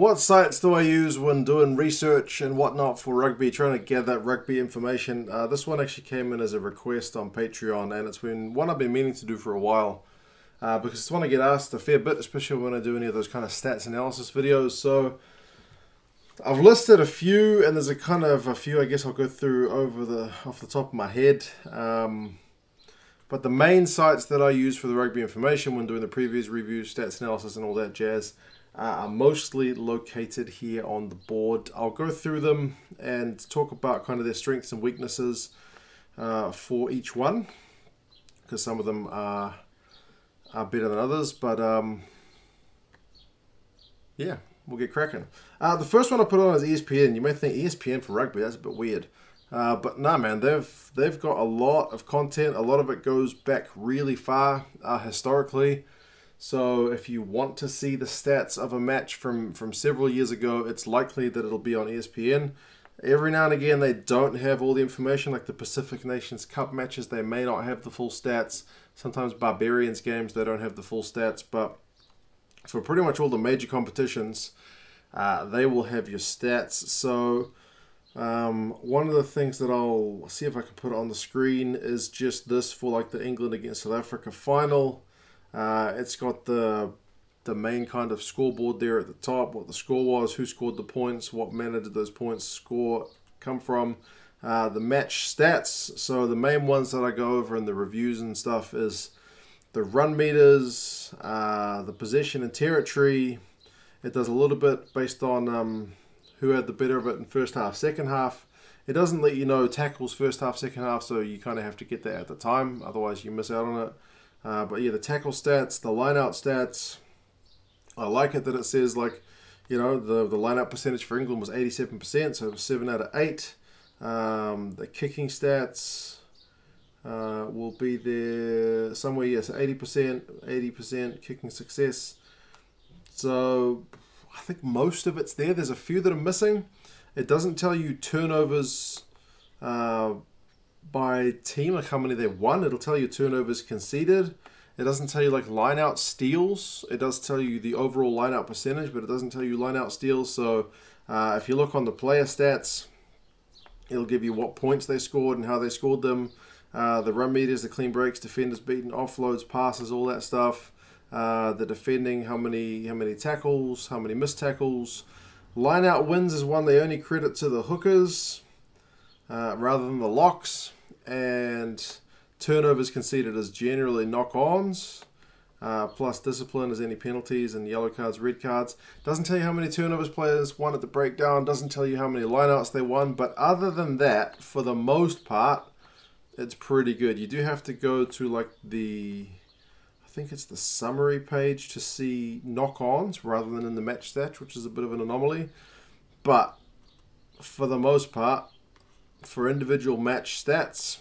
What sites do I use when doing research and whatnot for rugby, trying to gather rugby information? This one actually came in as a request on Patreon, and it's been one I've been meaning to do for a while because it's one I get asked a fair bit, especially when I do any of those kind of stats analysis videos. So I've listed a few, and there's a few I guess I'll go through off the top of my head. But the main sites that I use for the rugby information when doing the previews, reviews, stats analysis, and all that jazz are mostly located here on the board. I'll go through them and talk about kind of their strengths and weaknesses for each one, because some of them are better than others. But yeah, we'll get cracking. The first one I put on is ESPN. You may think ESPN for rugby, that's a bit weird. But nah, man, they've got a lot of content. A lot of it goes back really far historically. So if you want to see the stats of a match from several years ago, it's likely that it'll be on ESPN. Every now and again, they don't have all the information, like the Pacific Nations Cup matches. They may not have the full stats. Sometimes Barbarians games, they don't have the full stats. But for pretty much all the major competitions, they will have your stats. So one of the things that I'll see if I can put on the screen is just this for like the England against South Africa final. It's got the main kind of scoreboard there at the top, what the score was, who scored the points, what manner did those points come from, the match stats. So the main ones that I go over in the reviews and stuff is the run meters, the possession and territory. It does a little bit based on who had the better of it in first half, second half. It doesn't let you know tackles first half, second half, so you kind of have to get that at the time, otherwise you miss out on it. But yeah, the tackle stats, the line-out stats, I like it that it says, like, you know, the line-out percentage for England was 87%, so it was 7 out of 8. The kicking stats will be there somewhere, yes, 80% kicking success. So I think most of it's there. There's a few that are missing. It doesn't tell you turnovers by team, like how many they won. It'll tell you turnovers conceded. It doesn't tell you like line out steals. It does tell you the overall line out percentage, but it doesn't tell you line out steals. So if you look on the player stats, it'll give you what points they scored and how they scored them. The run meters, the clean breaks, defenders beaten, offloads, passes, all that stuff. The defending, how many tackles, how many missed tackles. Line out wins is one they only credit to the hookers rather than the locks. And turnovers conceded as generally knock-ons, plus discipline as any penalties and yellow cards, red cards. Doesn't tell you how many turnovers players won at the breakdown, doesn't tell you how many lineouts they won, but other than that, for the most part, it's pretty good. You do have to go to like I think it's the summary page to see knock-ons rather than in the match stats, which is a bit of an anomaly. But for the most part, for individual match stats,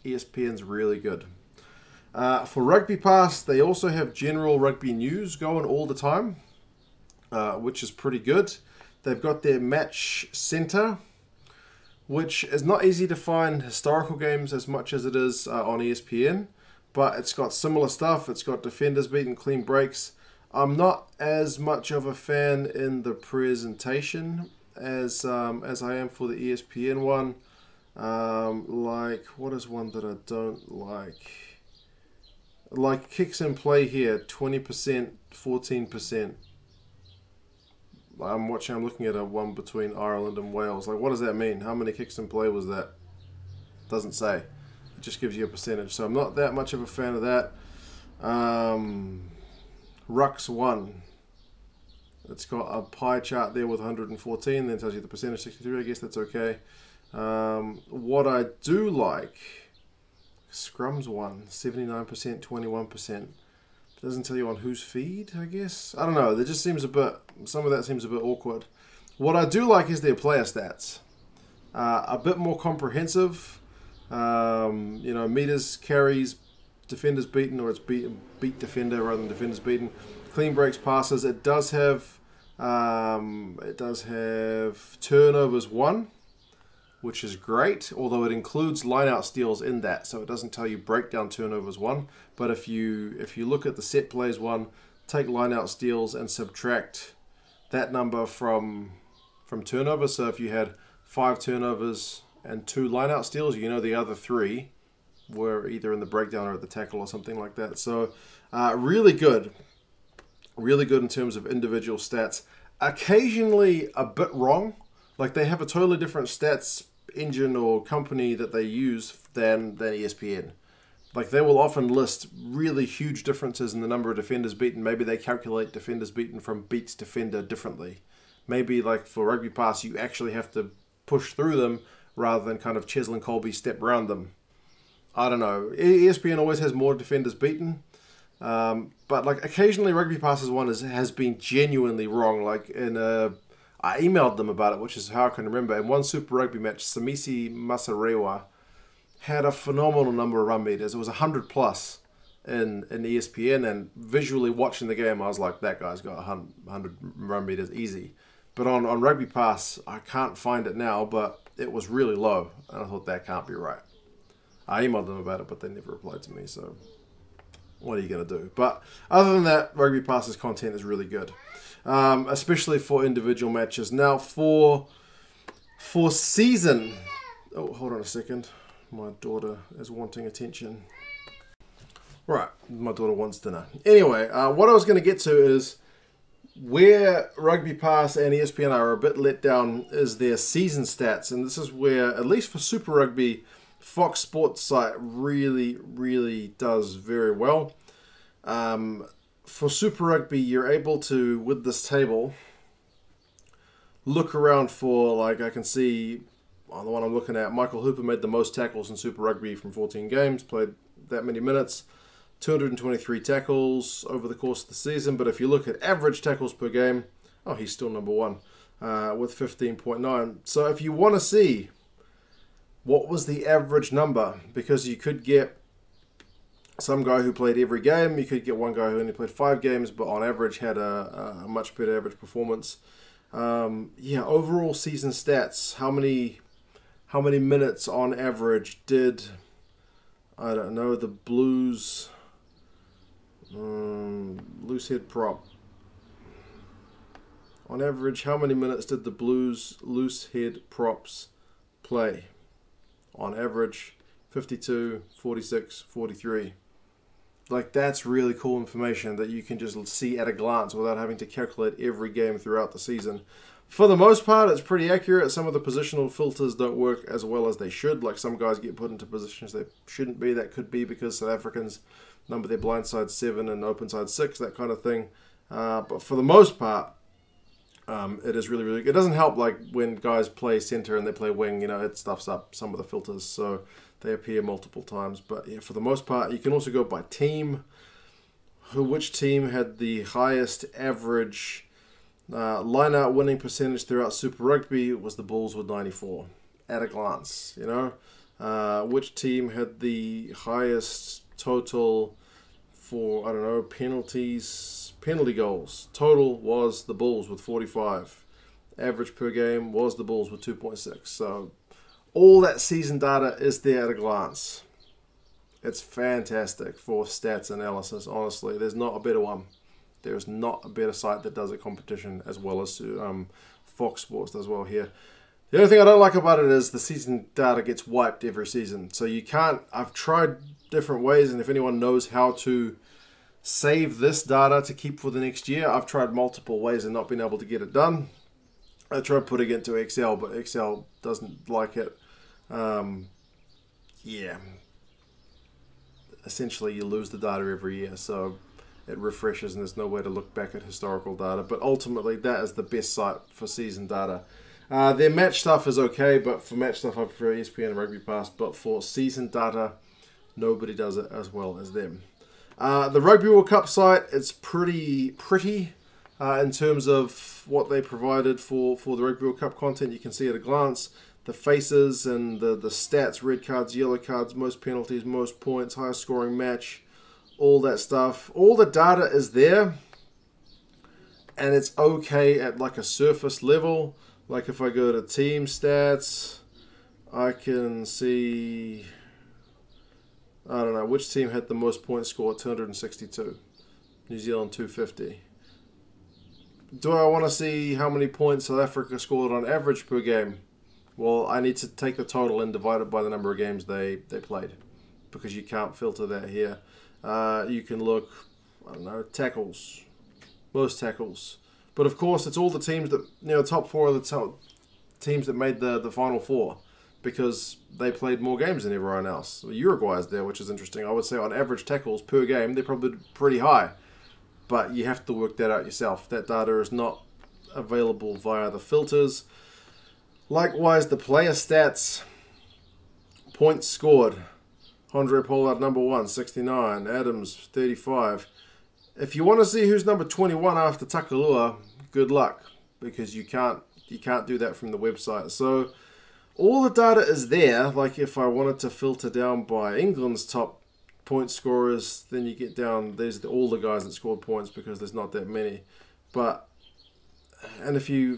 ESPN's really good. For Rugby Pass, they also have general rugby news going all the time, which is pretty good. They've got their match center, which is not easy to find historical games as much as it is on ESPN, but it's got similar stuff. It's got defenders beaten, clean breaks. I'm not as much of a fan in the presentation as I am for the ESPN one. Like, what is one that I don't like? Like kicks in play here, 20%, 14%. I'm looking at a one between Ireland and Wales. Like, what does that mean? How many kicks in play was that? Doesn't say. It just gives you a percentage. So I'm not that much of a fan of that. Rucks 1. It's got a pie chart there with 114, then tells you the percentage, 63. I guess that's okay. What I do like, Scrums 1, 79%, 21%. Doesn't tell you on whose feed, I guess. I don't know. It just seems some of that seems a bit awkward. What I do like is their player stats. A bit more comprehensive. You know, meters, carries, defenders beaten, or it's beat defender rather than defenders beaten. Clean breaks, passes. It does have turnovers won, which is great, although it includes line-out steals in that, so it doesn't tell you breakdown turnovers won. But if you look at the set plays one, take line-out steals and subtract that number from turnover. So if you had 5 turnovers and 2 line-out steals, you know the other 3 were either in the breakdown or at the tackle or something like that. So really good. Really good in terms of individual stats. Occasionally a bit wrong. Like they have a totally different stats engine or company that they use than ESPN. Like they will often list really huge differences in the number of defenders beaten. Maybe they calculate defenders beaten from beats defender differently. Maybe like for Rugby Pass, you actually have to push through them rather than kind of Cheslin Colby step around them. I don't know. ESPN always has more defenders beaten. But like occasionally Rugby Pass's one has been genuinely wrong. Like I emailed them about it, which is how I can remember. In one Super Rugby match, Samisi Masarewa had a phenomenal number of run meters. It was 100 plus in ESPN, and visually watching the game, I was like, that guy's got 100 run meters easy. But on Rugby Pass, I can't find it now, but it was really low, and I thought that can't be right. I emailed them about it, but they never replied to me, so what are you going to do? But other than that, Rugby Pass's content is really good, especially for individual matches. Now, for season... Oh, hold on a second. My daughter is wanting attention. Right, my daughter wants dinner. Anyway, what I was going to get to is where Rugby Pass and ESPN are a bit let down is their season stats. And this is where, at least for Super Rugby, Fox Sports site really, really does very well. For Super Rugby, you're able to, with this table, look around for, like I can see... On the one I'm looking at, Michael Hooper made the most tackles in Super Rugby from 14 games, played that many minutes, 223 tackles over the course of the season. But if you look at average tackles per game, oh, he's still number 1 with 15.9. So if you want to see what was the average number, because you could get some guy who played every game, you could get one guy who only played 5 games, but on average had a much better average performance. Yeah, overall season stats, how many minutes on average did, I don't know, the Blues, loose head prop. On average, how many minutes did the Blues loose head props play? On average, 52, 46, 43. Like, that's really cool information that you can just see at a glance without having to calculate every game throughout the season. For the most part, it's pretty accurate. Some of the positional filters don't work as well as they should. Like some guys get put into positions they shouldn't be. That could be because South Africans number their blind side 7 and open side 6, that kind of thing. But for the most part, it is really, really good. It doesn't help like when guys play center and they play wing, you know, it stuffs up some of the filters. So they appear multiple times. But yeah, for the most part, you can also go by team. Which team had the highest average line-out winning percentage throughout Super Rugby? It was the Bulls with 94 at a glance, you know. Which team had the highest total for, I don't know, penalty goals? Total was the Bulls with 45. Average per game was the Bulls with 2.6. So all that season data is there at a glance. It's fantastic for stats analysis, honestly. There's not a better one. There's not a better site that does a competition as well as Fox Sports does well here. The only thing I don't like about it is the season data gets wiped every season. So you can't, I've tried different ways, and if anyone knows how to save this data to keep for the next year, I've tried multiple ways and not been able to get it done. I tried putting it into Excel, but Excel doesn't like it. Yeah. Essentially, you lose the data every year, so it refreshes and there's no way to look back at historical data. But ultimately, that is the best site for season data. Their match stuff is okay, but for match stuff I prefer ESPN and Rugby Pass. But for season data, nobody does it as well as them. The Rugby World Cup site, it's pretty in terms of what they provided for the Rugby World Cup content. You can see at a glance the faces and the stats, red cards, yellow cards, most penalties, most points, highest scoring match, all that stuff. All the data is there, and it's okay at like a surface level. Like if I go to team stats, I can see, I don't know, which team had the most points scored, 262. New Zealand 250. Do I want to see how many points South Africa scored on average per game? Well, I need to take the total and divide it by the number of games they played, because you can't filter that here. You can look, I don't know, tackles, most tackles. But of course, it's all the teams that, top 4 of the top teams that made the Final Four, because they played more games than everyone else. Uruguay's there, which is interesting. I would say on average tackles per game, they're probably pretty high. But you have to work that out yourself. That data is not available via the filters. Likewise, the player stats, points scored. Andre Pollard, number 1, 69. Adams, 35. If you want to see who's number 21 after Takalua, good luck, because you can't do that from the website. So all the data is there. Like if I wanted to filter down by England's top point scorers, then you get down, there's all the guys that scored points, because there's not that many. But, and if you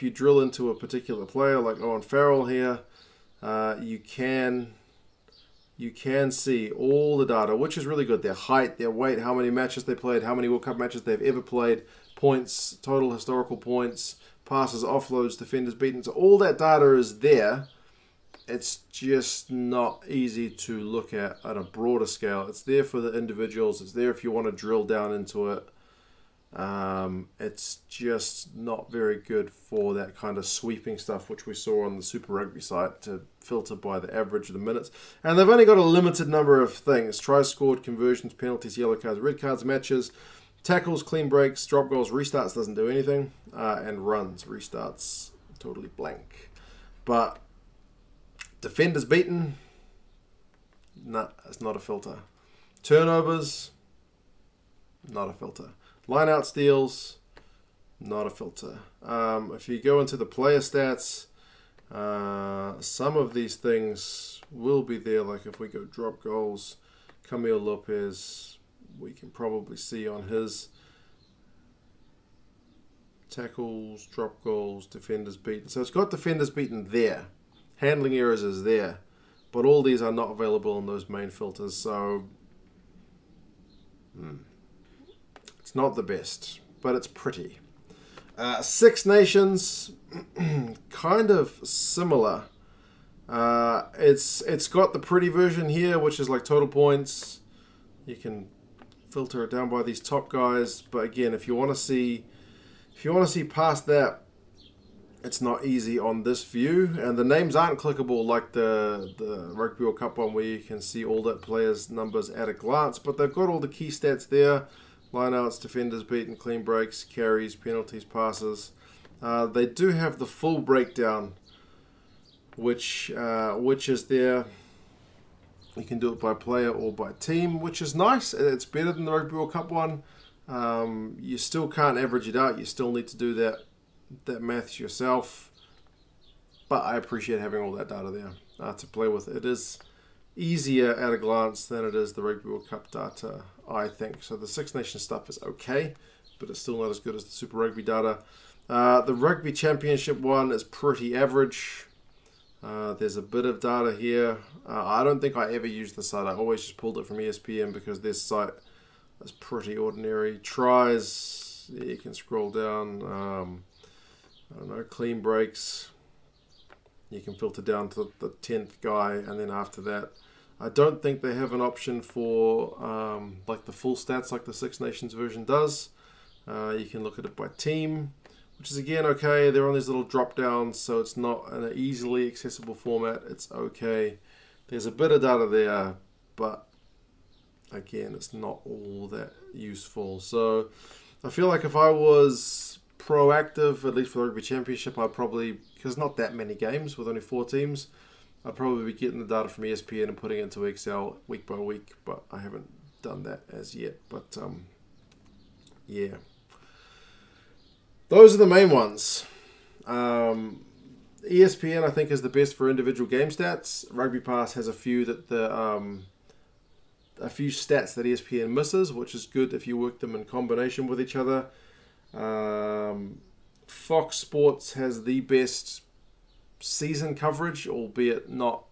drill into a particular player like Owen Farrell here, you can see all the data, which is really good. Their height, their weight, how many matches they played, how many World Cup matches they've ever played, points, total historical points, passes, offloads, defenders beaten. So all that data is there. It's just not easy to look at a broader scale. It's there for the individuals. It's there if you want to drill down into it. It's just not very good for that kind of sweeping stuff, which we saw on the Super Rugby site, to filter by the average of the minutes. And they've only got a limited number of things: tries scored, conversions, penalties, yellow cards, red cards, matches, tackles, clean breaks, drop goals, restarts doesn't do anything, and runs, restarts, totally blank. But defenders beaten, nah, it's not a filter. Turnovers, not a filter. Line-out steals, not a filter. If you go into the player stats, some of these things will be there. Like if we go drop goals, Camille Lopez, we can probably see on his tackles, drop goals, defenders beaten. So it's got defenders beaten there. Handling errors is there. But all these are not available in those main filters. So it's not the best, but it's pretty. Six Nations, kind of similar. It's got the pretty version here, which is like total points. You can filter it down by these top guys, but again, if you want to see past that, it's not easy on this view, and the names aren't clickable like the Rugby World Cup one, where you can see all that players' numbers at a glance. But they've got all the key stats there: lineouts, defenders beaten, clean breaks, carries, penalties, passes. They do have the full breakdown, which is there. You can do it by player or by team, which is nice. It's better than the Rugby World Cup one. You still can't average it out. You still need to do that maths yourself. But I appreciate having all that data there to play with. It is easier at a glance than it is the Rugby World Cup data, I think. So the Six Nations stuff is okay, but it's still not as good as the Super Rugby data. The Rugby Championship one is pretty average. There's a bit of data here. I don't think I ever used the site. I always just pulled it from ESPN because this site is pretty ordinary. Tries, yeah, you can scroll down. I don't know, clean breaks. You can filter down to the 10th guy, and then after that, I don't think they have an option for like the full stats like the Six Nations version does. You can look at it by team, which is again okay. They're on these little drop downs, so it's not an easily accessible format. It's okay. There's a bit of data there, but again, it's not all that useful. So I feel like if I was proactive, at least for the Rugby Championship, I'd probably, because not that many games with only 4 teams, I'd probably be getting the data from ESPN and putting it into Excel week by week, but I haven't done that as yet. But yeah, those are the main ones. ESPN, I think, is the best for individual game stats. Rugby Pass has a few stats that ESPN misses, which is good if you work them in combination with each other. Fox Sports has the best season coverage, albeit not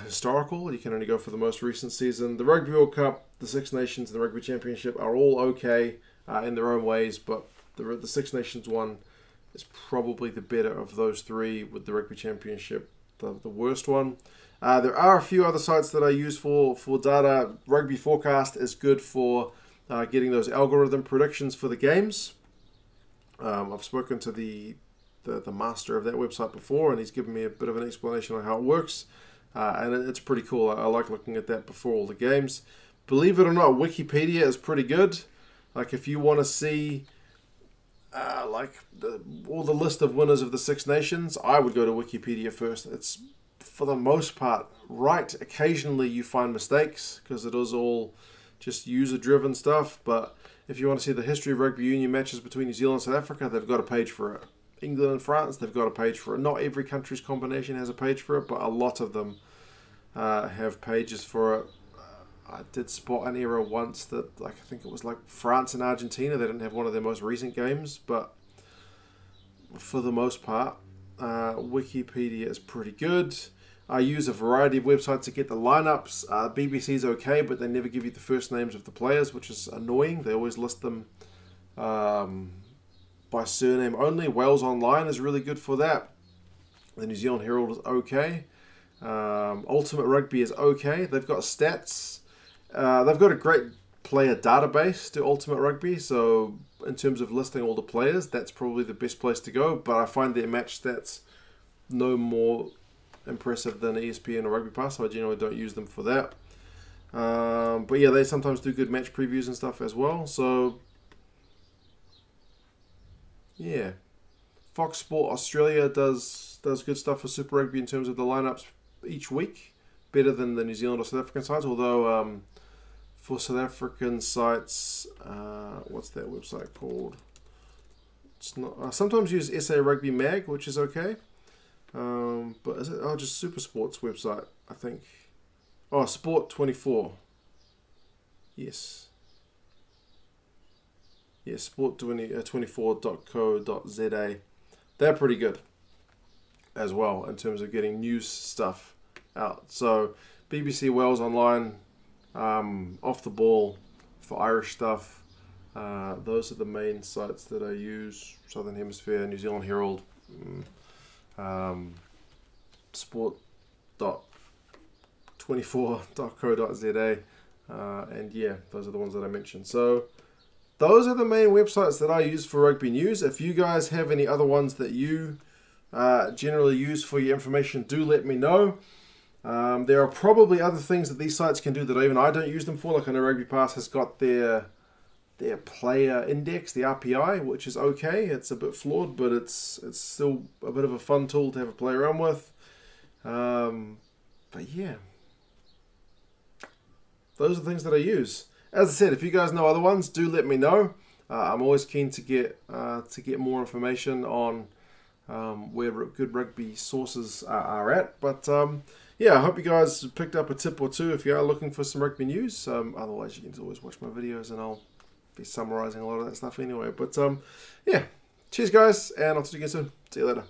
historical. You can only go for the most recent season. The Rugby World Cup, the Six Nations, and the Rugby Championship are all okay. in their own ways, but the Six Nations one is probably the better of those three, with the Rugby Championship the worst one. There are a few other sites that I use for data. Rugby Forecast is good for getting those algorithm predictions for the games. I've spoken to the master of that website before, and he's given me a bit of an explanation on how it works. And it's pretty cool. I like looking at that before all the games. Believe it or not, Wikipedia is pretty good. Like, if you want to see all the list of winners of the Six Nations, I would go to Wikipedia first. It's, for the most part, right. Occasionally you find mistakes because it is all just user-driven stuff. But if you want to see the history of rugby union matches between New Zealand and South Africa, they've got a page for it. England and France, they've got a page for it. Not every country's combination has a page for it, but a lot of them have pages for it. I did spot an era once that, like, I think it was like France and Argentina. They didn't have one of their most recent games, but for the most part, Wikipedia is pretty good. I use a variety of websites to get the lineups. BBC's okay, but they never give you the first names of the players, which is annoying. They always list them by surname only. Wales Online is really good for that. The New Zealand Herald is okay. Ultimate Rugby is okay. They've got stats. They've got a great player database to Ultimate Rugby, so in terms of listing all the players, that's probably the best place to go. But I find their match stats no more impressive than ESPN or Rugby Pass, so I generally don't use them for that. But yeah, they sometimes do good match previews and stuff as well. So yeah, Fox Sport Australia does good stuff for Super Rugby in terms of the lineups each week, better than the New Zealand or South African sites. Although for South African sites, what's that website called? It's not. I sometimes use SA Rugby Mag, which is okay. But is it? Oh, just Super Sports website, I think. Oh, Sport 24. Yes. Yeah, sport24.co.za. They're pretty good as well in terms of getting news stuff out. So BBC Wales Online, Off the Ball for Irish stuff. Those are the main sites that I use. Southern Hemisphere, New Zealand Herald, sport.24.co.za, and yeah, those are the ones that I mentioned. So those are the main websites that I use for rugby news. If you guys have any other ones that you generally use for your information, do let me know. There are probably other things that these sites can do that even I don't use them for. Like, I know Rugby Pass has got their player index, the RPI, which is okay. It's a bit flawed, but it's still a bit of a fun tool to have a play around with. But yeah, those are the things that I use. As I said, if you guys know other ones, do let me know. I'm always keen to get more information on where good rugby sources are at. But yeah, I hope you guys picked up a tip or two if you are looking for some rugby news. Otherwise, you can always watch my videos and I'll be summarizing a lot of that stuff anyway. But yeah, cheers guys, and I'll talk to you again soon. See you later.